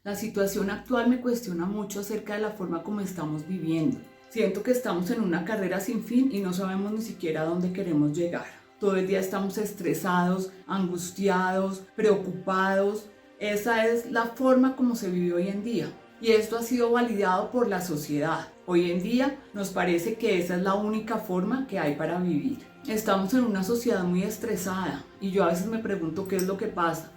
La situación actual me cuestiona mucho acerca de la forma como estamos viviendo. Siento que estamos en una carrera sin fin y no sabemos ni siquiera a dónde queremos llegar. Todo el día estamos estresados, angustiados, preocupados. Esa es la forma como se vive hoy en día. Y esto ha sido validado por la sociedad. Hoy en día nos parece que esa es la única forma que hay para vivir. Estamos en una sociedad muy estresada y yo a veces me pregunto qué es lo que pasa.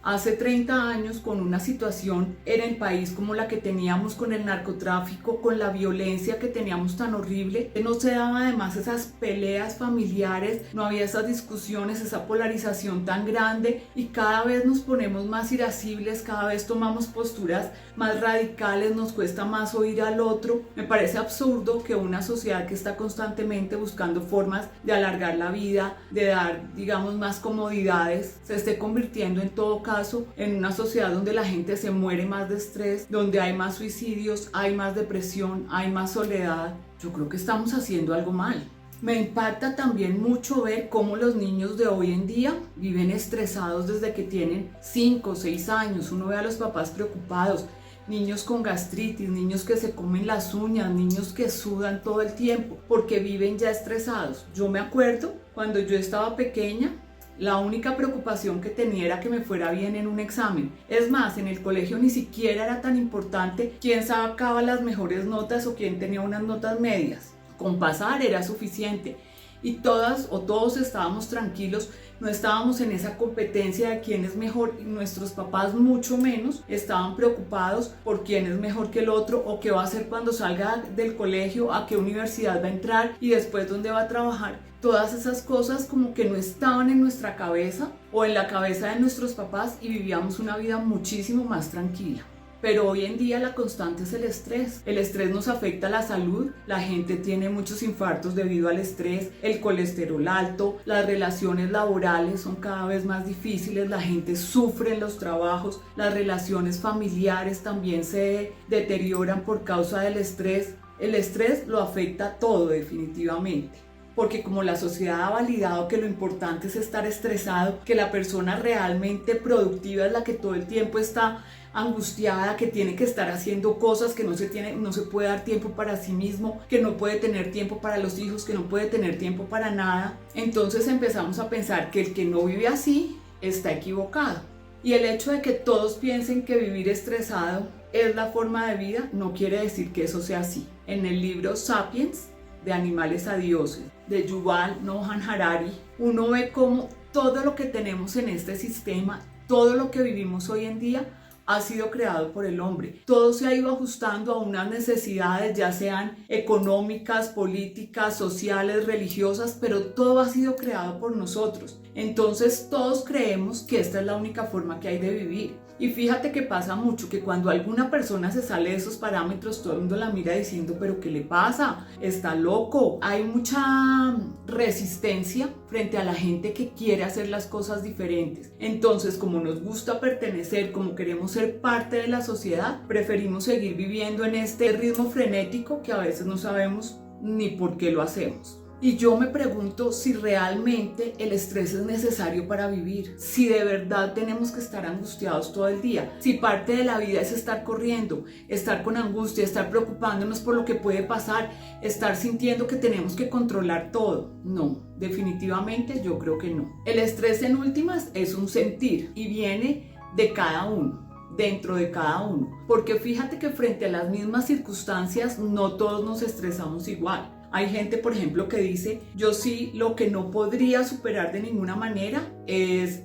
Hace 30 años, con una situación en el país como la que teníamos con el narcotráfico, con la violencia que teníamos tan horrible, no se daban además esas peleas familiares, no había esas discusiones, esa polarización tan grande y cada vez nos ponemos más irascibles, cada vez tomamos posturas más radicales, nos cuesta más oír al otro. Me parece absurdo que una sociedad que está constantemente buscando formas de alargar la vida, de dar, digamos, más comodidades, se esté convirtiendo en todo caso en una sociedad donde la gente se muere más de estrés, donde hay más suicidios, hay más depresión, hay más soledad. Yo creo que estamos haciendo algo mal. Me impacta también mucho ver cómo los niños de hoy en día viven estresados desde que tienen 5 o 6 años. Uno ve a los papás preocupados, niños con gastritis, niños que se comen las uñas, niños que sudan todo el tiempo porque viven ya estresados. Yo me acuerdo cuando yo estaba pequeña, la única preocupación que tenía era que me fuera bien en un examen. Es más, en el colegio ni siquiera era tan importante quién sacaba las mejores notas o quién tenía unas notas medias. Con pasar era suficiente. Y todas o todos estábamos tranquilos, no estábamos en esa competencia de quién es mejor y nuestros papás mucho menos estaban preocupados por quién es mejor que el otro o qué va a hacer cuando salga del colegio, a qué universidad va a entrar y después dónde va a trabajar. Todas esas cosas como que no estaban en nuestra cabeza o en la cabeza de nuestros papás y vivíamos una vida muchísimo más tranquila. Pero hoy en día la constante es el estrés. El estrés nos afecta a la salud, la gente tiene muchos infartos debido al estrés, el colesterol alto, las relaciones laborales son cada vez más difíciles, la gente sufre en los trabajos, las relaciones familiares también se deterioran por causa del estrés. El estrés lo afecta todo definitivamente. Porque como la sociedad ha validado que lo importante es estar estresado, que la persona realmente productiva es la que todo el tiempo está angustiada, que tiene que estar haciendo cosas, que no se puede dar tiempo para sí mismo, que no puede tener tiempo para los hijos, que no puede tener tiempo para nada. Entonces empezamos a pensar que el que no vive así está equivocado. Y el hecho de que todos piensen que vivir estresado es la forma de vida no quiere decir que eso sea así. En el libro Sapiens, de animales a dioses, de Yuval Noah Harari, uno ve cómo todo lo que tenemos en este sistema, todo lo que vivimos hoy en día, ha sido creado por el hombre. Todo se ha ido ajustando a unas necesidades, ya sean económicas, políticas, sociales, religiosas, pero todo ha sido creado por nosotros. Entonces todos creemos que esta es la única forma que hay de vivir. Y fíjate que pasa mucho que cuando alguna persona se sale de esos parámetros, todo el mundo la mira diciendo, pero ¿qué le pasa? Está loco. Hay mucha resistencia frente a la gente que quiere hacer las cosas diferentes. Entonces, como nos gusta pertenecer, como queremos ser parte de la sociedad, preferimos seguir viviendo en este ritmo frenético que a veces no sabemos ni por qué lo hacemos. Y yo me pregunto si realmente el estrés es necesario para vivir, si de verdad tenemos que estar angustiados todo el día, si parte de la vida es estar corriendo, estar con angustia, estar preocupándonos por lo que puede pasar, estar sintiendo que tenemos que controlar todo. No, definitivamente yo creo que no. El estrés en últimas es un sentir y viene de cada uno. Dentro de cada uno, porque fíjate que frente a las mismas circunstancias no todos nos estresamos igual. Hay gente, por ejemplo, que dice, yo sí, lo que no podría superar de ninguna manera es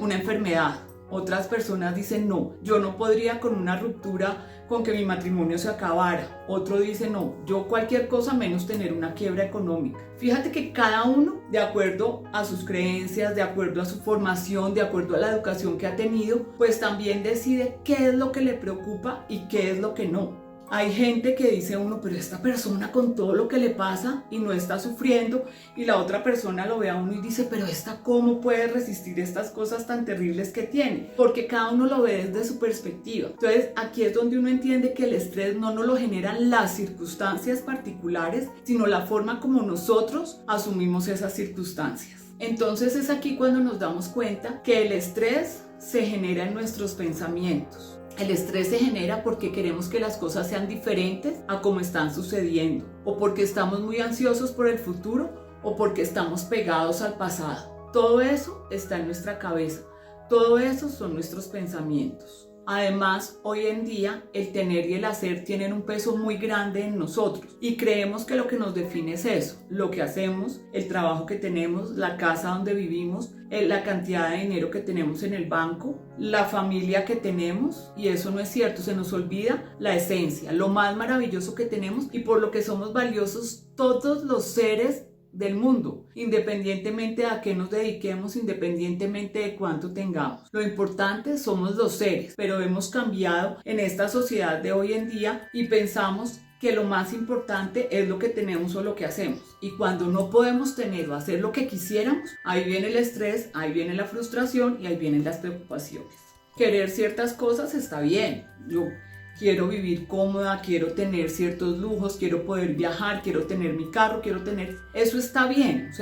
una enfermedad. Otras personas dicen, no, yo no podría con una ruptura, con que mi matrimonio se acabara. Otro dice, no, yo cualquier cosa menos tener una quiebra económica. Fíjate que cada uno, de acuerdo a sus creencias, de acuerdo a su formación, de acuerdo a la educación que ha tenido, pues también decide qué es lo que le preocupa y qué es lo que no. Hay gente que dice uno, pero esta persona con todo lo que le pasa y no está sufriendo, y la otra persona lo ve a uno y dice, pero esta cómo puede resistir estas cosas tan terribles que tiene, porque cada uno lo ve desde su perspectiva. Entonces aquí es donde uno entiende que el estrés no nos lo generan las circunstancias particulares, sino la forma como nosotros asumimos esas circunstancias. Entonces es aquí cuando nos damos cuenta que el estrés se genera en nuestros pensamientos. El estrés se genera porque queremos que las cosas sean diferentes a como están sucediendo, o porque estamos muy ansiosos por el futuro, o porque estamos pegados al pasado. Todo eso está en nuestra cabeza, todo eso son nuestros pensamientos. Además, hoy en día, el tener y el hacer tienen un peso muy grande en nosotros y creemos que lo que nos define es eso, lo que hacemos, el trabajo que tenemos, la casa donde vivimos, la cantidad de dinero que tenemos en el banco, la familia que tenemos, y eso no es cierto, se nos olvida la esencia, lo más maravilloso que tenemos y por lo que somos valiosos todos los seres del mundo, independientemente a qué nos dediquemos, independientemente de cuánto tengamos. Lo importante somos los seres, pero hemos cambiado en esta sociedad de hoy en día y pensamos que lo más importante es lo que tenemos o lo que hacemos. Y cuando no podemos tener o hacer lo que quisiéramos, ahí viene el estrés, ahí viene la frustración y ahí vienen las preocupaciones. Querer ciertas cosas está bien. Yo quiero vivir cómoda, quiero tener ciertos lujos, quiero poder viajar, quiero tener mi carro, quiero tener... Eso está bien,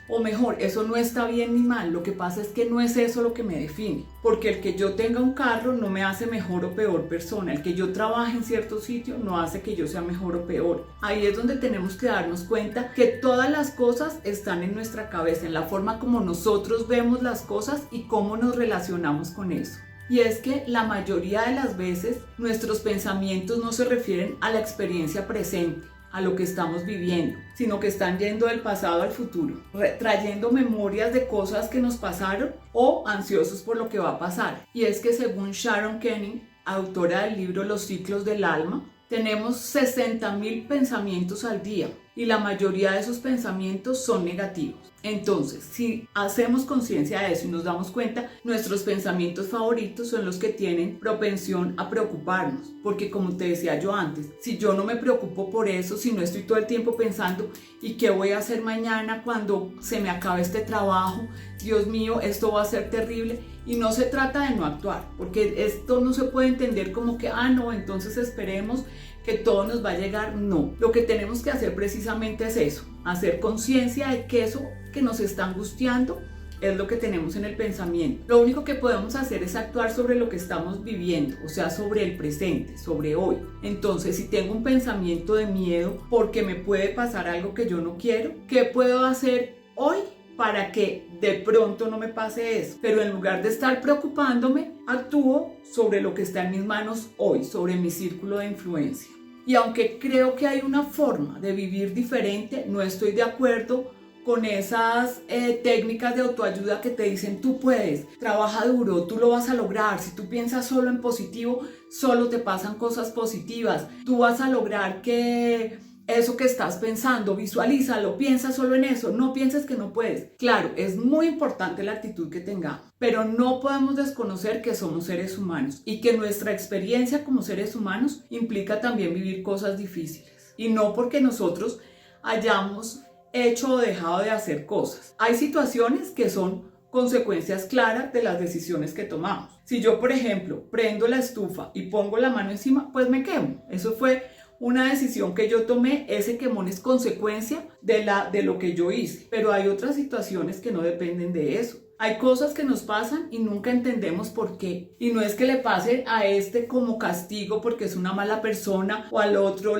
o mejor, eso no está bien ni mal. Lo que pasa es que no es eso lo que me define. Porque el que yo tenga un carro no me hace mejor o peor persona. El que yo trabaje en cierto sitio no hace que yo sea mejor o peor. Ahí es donde tenemos que darnos cuenta que todas las cosas están en nuestra cabeza, en la forma como nosotros vemos las cosas y cómo nos relacionamos con eso. Y es que la mayoría de las veces nuestros pensamientos no se refieren a la experiencia presente, a lo que estamos viviendo, sino que están yendo del pasado al futuro, trayendo memorias de cosas que nos pasaron o ansiosos por lo que va a pasar. Y es que según Sharon Kenning, autora del libro Los ciclos del alma, tenemos 60.000 pensamientos al día y la mayoría de esos pensamientos son negativos. Entonces, si hacemos conciencia de eso y nos damos cuenta, nuestros pensamientos favoritos son los que tienen propensión a preocuparnos. Porque como te decía yo antes, si yo no me preocupo por eso, si no estoy todo el tiempo pensando ¿y qué voy a hacer mañana cuando se me acabe este trabajo? Dios mío, esto va a ser terrible. Y no se trata de no actuar, porque esto no se puede entender como que, no, entonces esperemos que todo nos va a llegar. No, lo que tenemos que hacer precisamente es eso, hacer conciencia de que eso que nos está angustiando es lo que tenemos en el pensamiento. Lo único que podemos hacer es actuar sobre lo que estamos viviendo, o sea, sobre el presente, sobre hoy. Entonces, si tengo un pensamiento de miedo porque me puede pasar algo que yo no quiero, ¿qué puedo hacer hoy para que de pronto no me pase eso? Pero en lugar de estar preocupándome, actúo sobre lo que está en mis manos hoy, sobre mi círculo de influencia. Y aunque creo que hay una forma de vivir diferente, no estoy de acuerdo con esas técnicas de autoayuda que te dicen tú puedes, trabaja duro, tú lo vas a lograr, si tú piensas solo en positivo, solo te pasan cosas positivas, tú vas a lograr que eso que estás pensando, visualízalo, piensa solo en eso, no pienses que no puedes. Claro, es muy importante la actitud que tengamos, pero no podemos desconocer que somos seres humanos y que nuestra experiencia como seres humanos implica también vivir cosas difíciles. Y no porque nosotros hayamos hecho o dejado de hacer cosas. Hay situaciones que son consecuencias claras de las decisiones que tomamos. Si yo, por ejemplo, prendo la estufa y pongo la mano encima, pues me quemo. Eso fue una decisión que yo tomé, ese quemón es consecuencia de lo que yo hice. Pero hay otras situaciones que no dependen de eso. Hay cosas que nos pasan y nunca entendemos por qué. Y no es que le pase a este como castigo porque es una mala persona o al otro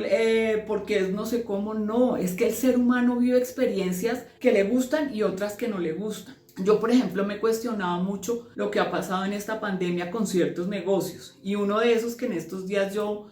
porque es no sé cómo. No, es que el ser humano vive experiencias que le gustan y otras que no le gustan. Yo, por ejemplo, me he cuestionado mucho lo que ha pasado en esta pandemia con ciertos negocios. Y uno de esos que en estos días yo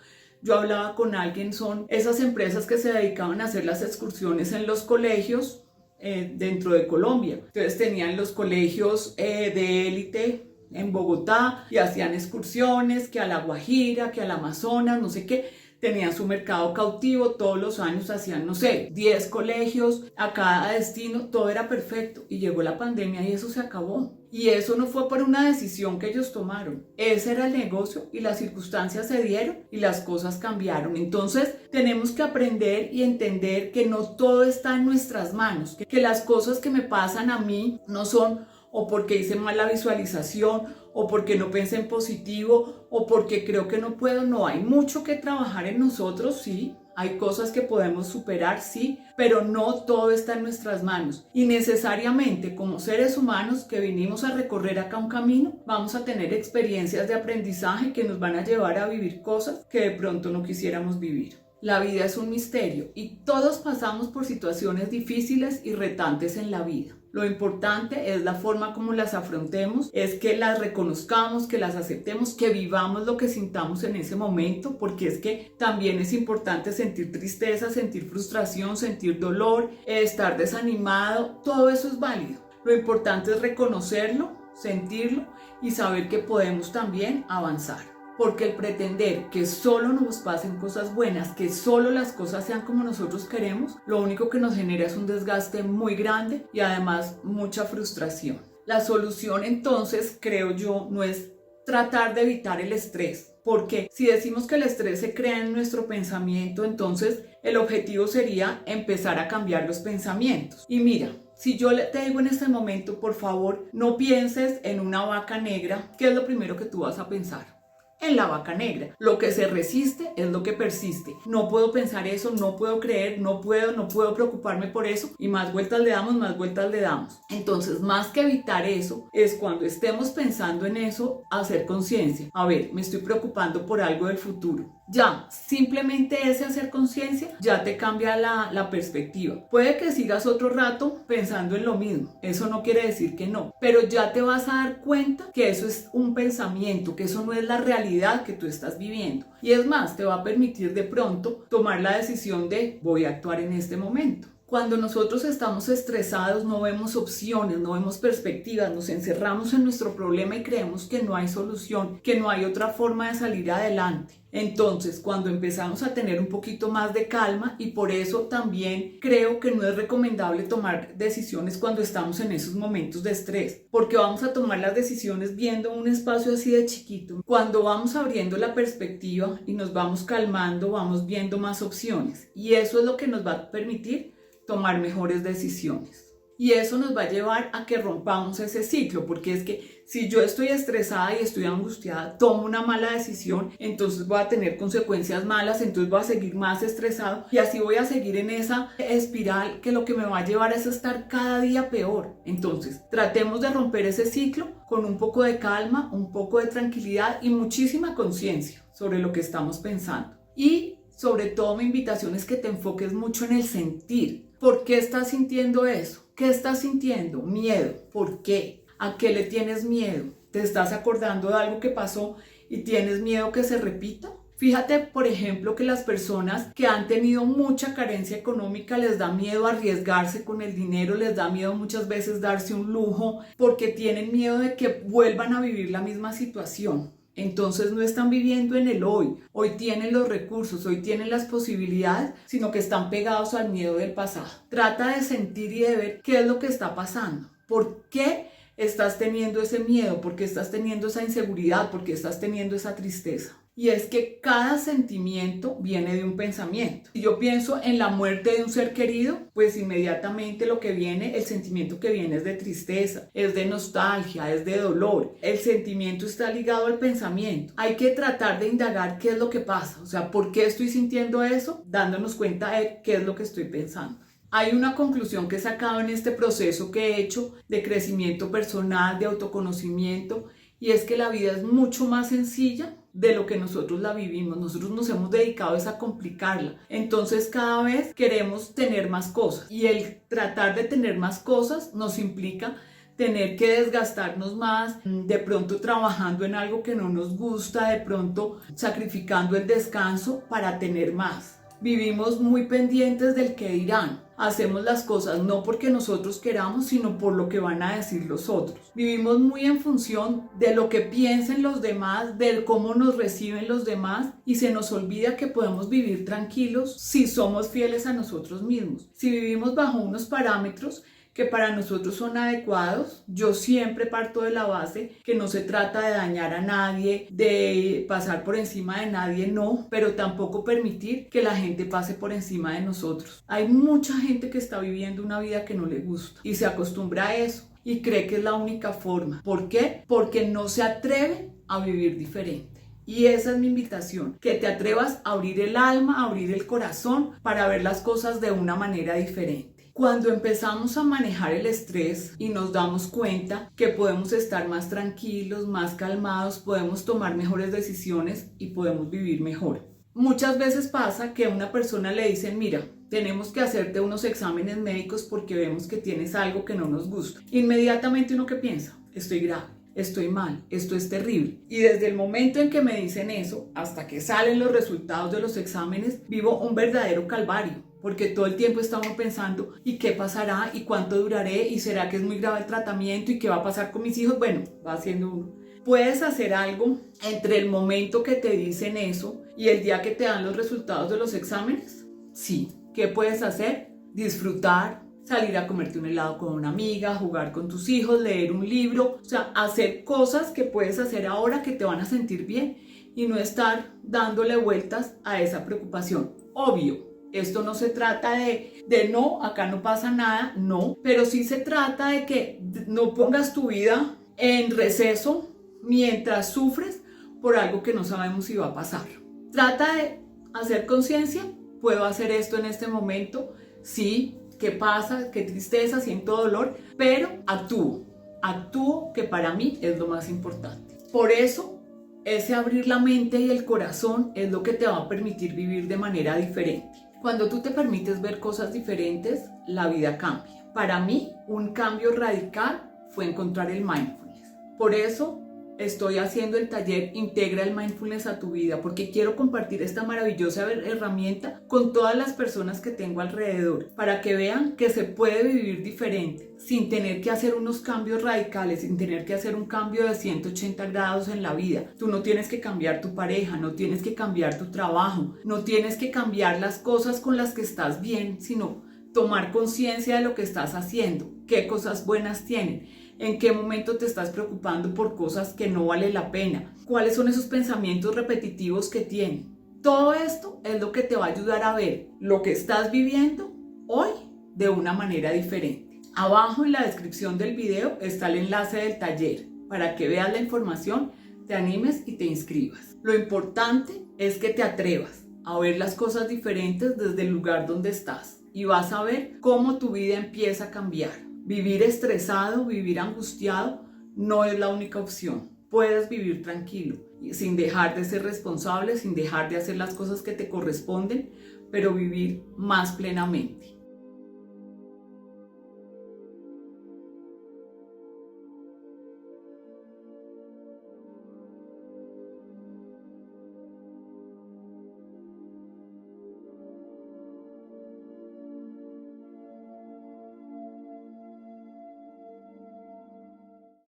hablaba con alguien son esas empresas que se dedicaban a hacer las excursiones en los colegios dentro de Colombia. Entonces tenían los colegios de élite en Bogotá y hacían excursiones que a La Guajira, que al Amazonas, no sé qué. Tenían su mercado cautivo, todos los años hacían, no sé, 10 colegios a cada destino, todo era perfecto. Y llegó la pandemia y eso se acabó. Y eso no fue por una decisión que ellos tomaron. Ese era el negocio y las circunstancias se dieron y las cosas cambiaron. Entonces tenemos que aprender y entender que no todo está en nuestras manos, que las cosas que me pasan a mí no son o porque hice mal la visualización, o porque no pensé en positivo, o porque creo que no puedo. No, hay mucho que trabajar en nosotros, sí. Hay cosas que podemos superar, sí, pero no todo está en nuestras manos. Y necesariamente, como seres humanos que vinimos a recorrer acá un camino, vamos a tener experiencias de aprendizaje que nos van a llevar a vivir cosas que de pronto no quisiéramos vivir. La vida es un misterio y todos pasamos por situaciones difíciles y retantes en la vida. Lo importante es la forma como las afrontemos, es que las reconozcamos, que las aceptemos, que vivamos lo que sintamos en ese momento, porque es que también es importante sentir tristeza, sentir frustración, sentir dolor, estar desanimado, todo eso es válido. Lo importante es reconocerlo, sentirlo y saber que podemos también avanzar. Porque el pretender que solo nos pasen cosas buenas, que solo las cosas sean como nosotros queremos, lo único que nos genera es un desgaste muy grande y además mucha frustración. La solución entonces, creo yo, no es tratar de evitar el estrés, porque si decimos que el estrés se crea en nuestro pensamiento, entonces el objetivo sería empezar a cambiar los pensamientos. Y mira, si yo te digo en este momento, por favor, no pienses en una vaca negra, ¿qué es lo primero que tú vas a pensar? En la vaca negra. Lo que se resiste es lo que persiste. No puedo pensar eso, no puedo creer, no puedo preocuparme por eso y más vueltas le damos, más vueltas le damos. Entonces, más que evitar eso, es cuando estemos pensando en eso, hacer conciencia. A ver, me estoy preocupando por algo del futuro. Ya, simplemente ese hacer conciencia ya te cambia la perspectiva. Puede que sigas otro rato pensando en lo mismo, eso no quiere decir que no, pero ya te vas a dar cuenta que eso es un pensamiento, que eso no es la realidad que tú estás viviendo. Y es más, te va a permitir de pronto tomar la decisión de voy a actuar en este momento. Cuando nosotros estamos estresados no vemos opciones, no vemos perspectivas, nos encerramos en nuestro problema y creemos que no hay solución, que no hay otra forma de salir adelante. Entonces, cuando empezamos a tener un poquito más de calma, y por eso también creo que no es recomendable tomar decisiones cuando estamos en esos momentos de estrés, porque vamos a tomar las decisiones viendo un espacio así de chiquito. Cuando vamos abriendo la perspectiva y nos vamos calmando, vamos viendo más opciones, y eso es lo que nos va a permitir tomar mejores decisiones. Y eso nos va a llevar a que rompamos ese ciclo, porque es que si yo estoy estresada y estoy angustiada, tomo una mala decisión, entonces voy a tener consecuencias malas, entonces voy a seguir más estresado y así voy a seguir en esa espiral que lo que me va a llevar es a estar cada día peor. Entonces, tratemos de romper ese ciclo con un poco de calma, un poco de tranquilidad y muchísima conciencia sobre lo que estamos pensando. Y sobre todo mi invitación es que te enfoques mucho en el sentir. ¿Por qué estás sintiendo eso? ¿Qué estás sintiendo? Miedo. ¿Por qué? ¿A qué le tienes miedo? ¿Te estás acordando de algo que pasó y tienes miedo que se repita? Fíjate, por ejemplo, que las personas que han tenido mucha carencia económica les da miedo arriesgarse con el dinero, les da miedo muchas veces darse un lujo porque tienen miedo de que vuelvan a vivir la misma situación. Entonces no están viviendo en el hoy tienen los recursos, hoy tienen las posibilidades, sino que están pegados al miedo del pasado. Trata de sentir y de ver qué es lo que está pasando, por qué estás teniendo ese miedo, por qué estás teniendo esa inseguridad, por qué estás teniendo esa tristeza. Y es que cada sentimiento viene de un pensamiento. Si yo pienso en la muerte de un ser querido, pues inmediatamente lo que viene, el sentimiento que viene es de tristeza, es de nostalgia, es de dolor. El sentimiento está ligado al pensamiento. Hay que tratar de indagar qué es lo que pasa, o sea, ¿por qué estoy sintiendo eso? Dándonos cuenta de qué es lo que estoy pensando. Hay una conclusión que he sacado en este proceso que he hecho de crecimiento personal, de autoconocimiento, y es que la vida es mucho más sencilla de lo que nosotros la vivimos. Nosotros nos hemos dedicado a complicarla. Entonces cada vez queremos tener más cosas y el tratar de tener más cosas nos implica tener que desgastarnos más, de pronto trabajando en algo que no nos gusta, de pronto sacrificando el descanso para tener más. Vivimos muy pendientes del que dirán. Hacemos las cosas no porque nosotros queramos, sino por lo que van a decir los otros. Vivimos muy en función de lo que piensen los demás, de cómo nos reciben los demás, y se nos olvida que podemos vivir tranquilos si somos fieles a nosotros mismos. Si vivimos bajo unos parámetros que para nosotros son adecuados, yo siempre parto de la base que no se trata de dañar a nadie, de pasar por encima de nadie, no, pero tampoco permitir que la gente pase por encima de nosotros. Hay mucha gente que está viviendo una vida que no le gusta y se acostumbra a eso y cree que es la única forma. ¿Por qué? Porque no se atreve a vivir diferente. Y esa es mi invitación, que te atrevas a abrir el alma, a abrir el corazón para ver las cosas de una manera diferente. Cuando empezamos a manejar el estrés y nos damos cuenta que podemos estar más tranquilos, más calmados, podemos tomar mejores decisiones y podemos vivir mejor. Muchas veces pasa que a una persona le dicen, mira, tenemos que hacerte unos exámenes médicos porque vemos que tienes algo que no nos gusta. Inmediatamente uno, ¿qué piensa? Estoy grave, estoy mal, esto es terrible. Y desde el momento en que me dicen eso, hasta que salen los resultados de los exámenes, vivo un verdadero calvario. Porque todo el tiempo estamos pensando, ¿y qué pasará? ¿Y cuánto duraré? ¿Y será que es muy grave el tratamiento? ¿Y qué va a pasar con mis hijos? Bueno, va haciendo uno. ¿Puedes hacer algo entre el momento que te dicen eso y el día que te dan los resultados de los exámenes? Sí. ¿Qué puedes hacer? Disfrutar, salir a comerte un helado con una amiga, jugar con tus hijos, leer un libro, o sea, hacer cosas que puedes hacer ahora que te van a sentir bien y no estar dándole vueltas a esa preocupación. Obvio, esto no se trata de no, acá no pasa nada, no, pero sí se trata de que no pongas tu vida en receso mientras sufres por algo que no sabemos si va a pasar. Trata de hacer conciencia. ¿Puedo hacer esto en este momento? Sí. ¿Qué pasa? ¿Qué tristeza? Siento dolor, pero actúo, que para mí es lo más importante. Por eso, ese abrir la mente y el corazón es lo que te va a permitir vivir de manera diferente. Cuando tú te permites ver cosas diferentes, la vida cambia. Para mí, un cambio radical fue encontrar el mindfulness. Por eso, estoy haciendo el taller Integra el Mindfulness a tu vida, porque quiero compartir esta maravillosa herramienta con todas las personas que tengo alrededor, para que vean que se puede vivir diferente, sin tener que hacer unos cambios radicales, sin tener que hacer un cambio de 180 grados en la vida. Tú no tienes que cambiar tu pareja, no tienes que cambiar tu trabajo, no tienes que cambiar las cosas con las que estás bien, sino tomar conciencia de lo que estás haciendo, qué cosas buenas tienen. ¿En qué momento te estás preocupando por cosas que no vale la pena? ¿Cuáles son esos pensamientos repetitivos que tienen? Todo esto es lo que te va a ayudar a ver lo que estás viviendo hoy de una manera diferente. Abajo en la descripción del video está el enlace del taller para que veas la información, te animes y te inscribas. Lo importante es que te atrevas a ver las cosas diferentes desde el lugar donde estás y vas a ver cómo tu vida empieza a cambiar. Vivir estresado, vivir angustiado, no es la única opción. Puedes vivir tranquilo, sin dejar de ser responsable, sin dejar de hacer las cosas que te corresponden, pero vivir más plenamente.